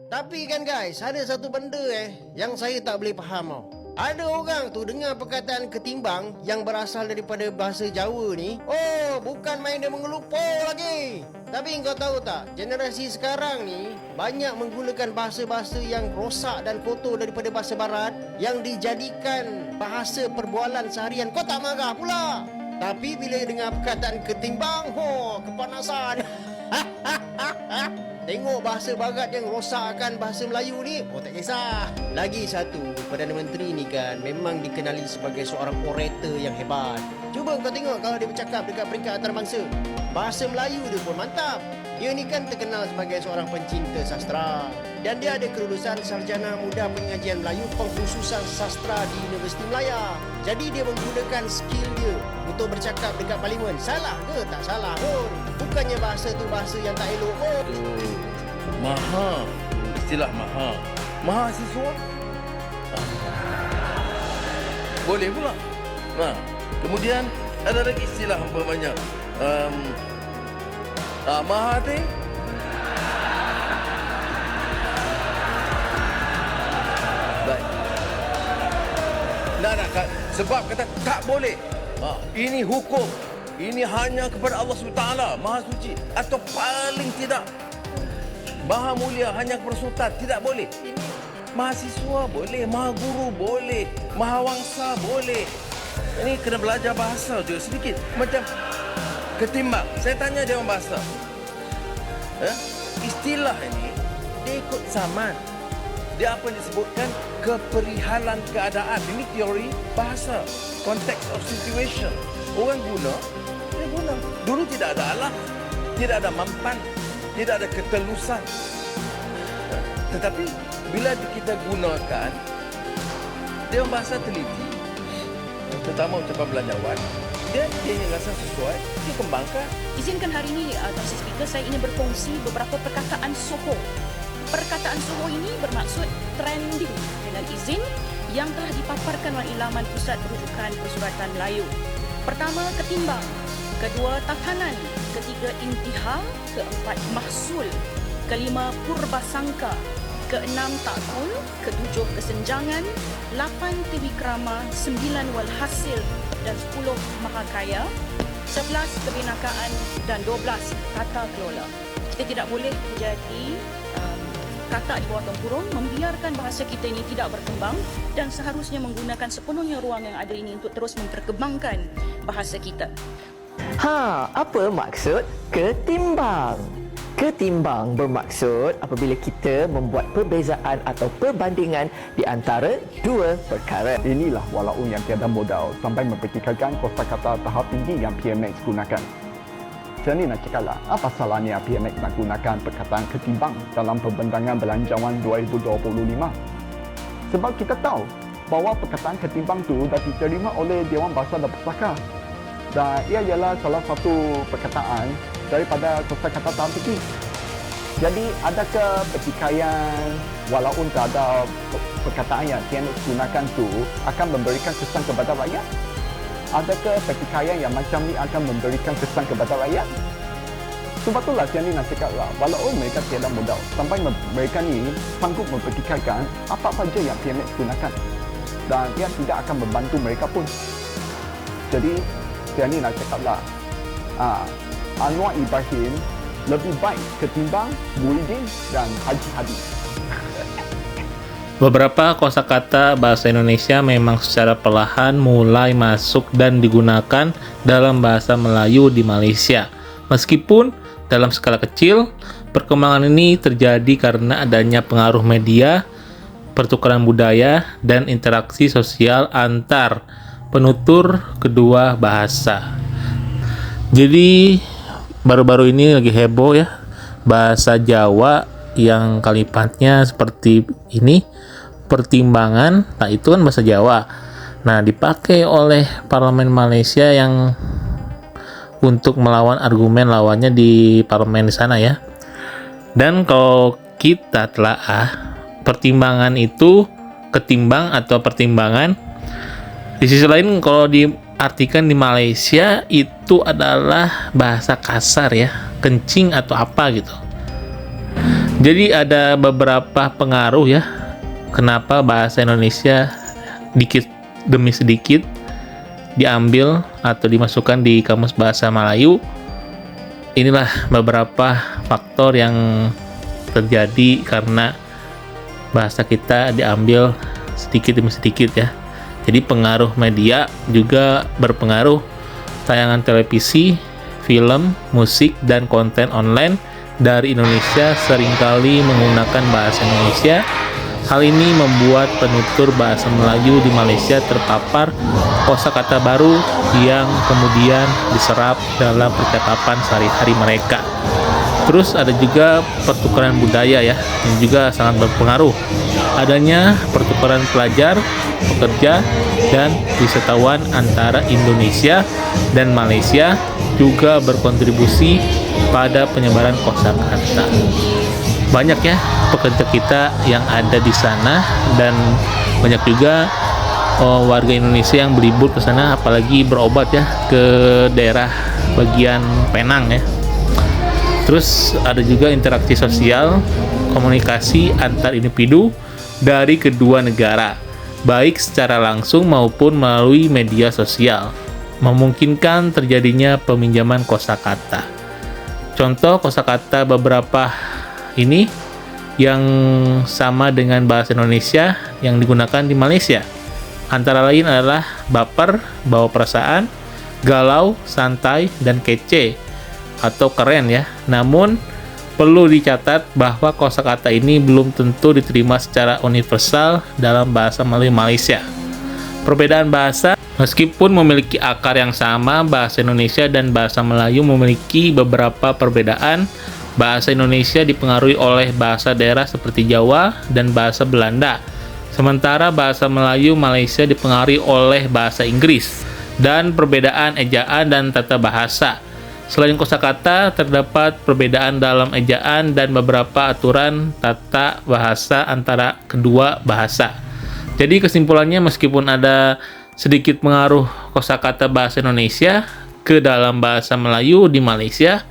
Tapi kan guys, ada satu benda yang saya tak boleh faham tau. Ada orang tu dengar perkataan ketimbang yang berasal daripada bahasa Jawa ni, oh bukan main dia mengelupur lagi. Tapi kau tahu tak, generasi sekarang ni banyak menggunakan bahasa-bahasa yang rosak dan kotor daripada bahasa barat yang dijadikan bahasa perbualan seharian. Kau tak marah pula. Tapi bila dengar perkataan ketimbang, kepanasan. Tengok bahasa barat yang rosakkan bahasa Melayu ni, tak kisah. Lagi satu, Perdana Menteri ni kan memang dikenali sebagai seorang orator yang hebat. Cuba kau tengok kalau dia bercakap dekat peringkat antarabangsa, bahasa Melayu dia pun mantap. Dia ni kan terkenal sebagai seorang pencinta sastra. Dan dia ada kelulusan Sarjana Muda Pengajian Melayu Pengkhususan Sastra di Universiti Melaya. Jadi dia menggunakan skill dia untuk bercakap dekat parlimen. Salah ke? Tak salah pun. Bukannya bahasa tu bahasa yang tak elok pun. Maha, istilah maha. Mahasiswa? Boleh pula. Kemudian ada lagi istilah umpamanya. Mahathir. Baik. Nak sebab kata tak boleh. Ini hukum. Ini hanya kepada Allah SWT, Maha Suci. Atau paling tidak, Maha Mulia hanya kepada Sultan. Tidak boleh. Ini mahasiswa boleh, Maha Guru boleh, Maha Wangsa boleh. Ini kena belajar bahasa juga sedikit. Macam ketimbang. Saya tanya dia orang bahasa. Istilah ini, dia ikut zaman. Dia apa yang disebutkan keperihalan keadaan. Ini teori bahasa. Context of situation. Orang guna, dia guna. Dulu tidak ada Allah, tidak ada mampan, tidak ada ketelusan. Tetapi bila kita gunakan, dia orang bahasa teliti, terutama ucapan belanjawan, dia rasa sesuai, dia kembangkan. Izinkan hari ini, Tuan Speaker, saya ingin berkongsi beberapa perkataan Soho. Perkataan Soho ini bermaksud trending dengan izin yang telah dipaparkan oleh laman Pusat Rujukan Persuratan Melayu. Pertama, ketimbang. Kedua, tatanan. Ketiga, intihal. Keempat, mahsul. Kelima, purbasangka. Keenam, takul. Ketujuh, kesenjangan. 8, triwikrama. 9, walhasil. Dan 10, mahakaya. 11, kebenakaan. Dan 12, tata kelola. Kita tidak boleh menjadi kata di bawah tempurung, membiarkan bahasa kita ini tidak berkembang dan seharusnya menggunakan sepenuhnya ruang yang ada ini untuk terus memperkembangkan bahasa kita. Apa maksud ketimbang? Ketimbang bermaksud apabila kita membuat perbezaan atau perbandingan di antara dua perkara. Inilah walaupun yang tiada modal sampai mempertikaikan kosakata tahap tinggi yang PMX gunakan. Saya ni nak cakaplah, apa salahnya PMX nak gunakan perkataan ketimbang dalam pembentangan belanjawan 2025? Sebab kita tahu bahawa perkataan ketimbang tu dah diterima oleh Dewan Bahasa dan Pustaka. Dan ia ialah salah satu perkataan daripada kosakata tahap tinggi. Jadi adakah pertikaian walaupun terhadap perkataan yang PMX gunakan tu akan memberikan kesan kepada rakyat? Adakah pertikaian yang macam ni akan memberikan kesan kepada rakyat? Sebab itulah saya ni nak cakap lah, walaupun mereka tiada modal, sampai mereka ni sanggup mempertikaikan apa saja yang PMX gunakan. Dan ia tidak akan membantu mereka pun. Jadi, saya ni nak cakap lah, Anwar Ibrahim lebih baik ketimbang Muhyiddin dan Haji Hadi. Beberapa kosakata bahasa Indonesia memang secara perlahan mulai masuk dan digunakan dalam bahasa Melayu di Malaysia. Meskipun dalam skala kecil, perkembangan ini terjadi karena adanya pengaruh media, pertukaran budaya, dan interaksi sosial antar penutur kedua bahasa. Jadi, baru-baru ini lagi heboh ya, bahasa Jawa yang kalimatnya seperti ini, pertimbangan. Nah, itu kan bahasa Jawa. Nah, dipakai oleh parlemen Malaysia yang untuk melawan argumen lawannya di parlemen di sana ya. Dan kalau kita telaah, pertimbangan itu ketimbang atau pertimbangan. Di sisi lain kalau diartikan di Malaysia itu adalah bahasa kasar ya, kencing atau apa gitu. Jadi ada beberapa pengaruh ya, kenapa bahasa Indonesia dikit demi sedikit diambil atau dimasukkan di Kamus Bahasa Melayu. Inilah beberapa faktor yang terjadi karena bahasa kita diambil sedikit demi sedikit ya. Jadi pengaruh media juga berpengaruh. Tayangan televisi, film, musik, dan konten online dari Indonesia seringkali menggunakan bahasa Indonesia. Hal ini membuat penutur bahasa Melayu di Malaysia terpapar kosakata baru yang kemudian diserap dalam percakapan sehari-hari mereka. Terus ada juga pertukaran budaya ya, yang juga sangat berpengaruh. Adanya pertukaran pelajar, pekerja, dan wisatawan antara Indonesia dan Malaysia juga berkontribusi pada penyebaran kosakata. Banyak ya pekerja kita yang ada di sana, dan banyak juga warga Indonesia yang berlibur ke sana, apalagi berobat ya ke daerah bagian Penang ya. Terus ada juga interaksi sosial, komunikasi antar individu dari kedua negara, baik secara langsung maupun melalui media sosial, memungkinkan terjadinya peminjaman kosakata. Contoh kosakata beberapa ini yang sama dengan bahasa Indonesia yang digunakan di Malaysia. Antara lain adalah baper, bawa perasaan, galau, santai, dan kece atau keren ya. Namun perlu dicatat bahwa kosakata ini belum tentu diterima secara universal dalam bahasa Melayu Malaysia. Perbedaan bahasa, meskipun memiliki akar yang sama, bahasa Indonesia dan bahasa Melayu memiliki beberapa perbedaan. Bahasa Indonesia dipengaruhi oleh bahasa daerah seperti Jawa dan bahasa Belanda. Sementara bahasa Melayu Malaysia dipengaruhi oleh bahasa Inggris dan perbedaan ejaan dan tata bahasa. Selain kosakata, terdapat perbedaan dalam ejaan dan beberapa aturan tata bahasa antara kedua bahasa. Jadi kesimpulannya, meskipun ada sedikit pengaruh kosakata bahasa Indonesia ke dalam bahasa Melayu di Malaysia,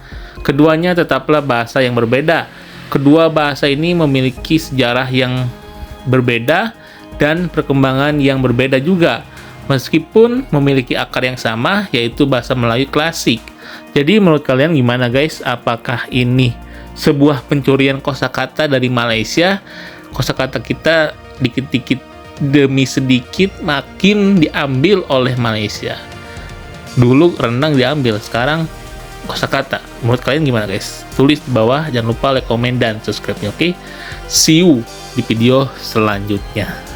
keduanya tetaplah bahasa yang berbeda. Kedua bahasa ini memiliki sejarah yang berbeda dan perkembangan yang berbeda juga, meskipun memiliki akar yang sama, yaitu bahasa Melayu klasik. Jadi menurut kalian gimana guys? Apakah ini sebuah pencurian kosakata dari Malaysia? Kosakata kita dikit-dikit demi sedikit makin diambil oleh Malaysia. Dulu rendang diambil, sekarang kosakata. Menurut kalian gimana guys? Tulis di bawah, jangan lupa like, komen, dan subscribe-nya, oke? See you di video selanjutnya.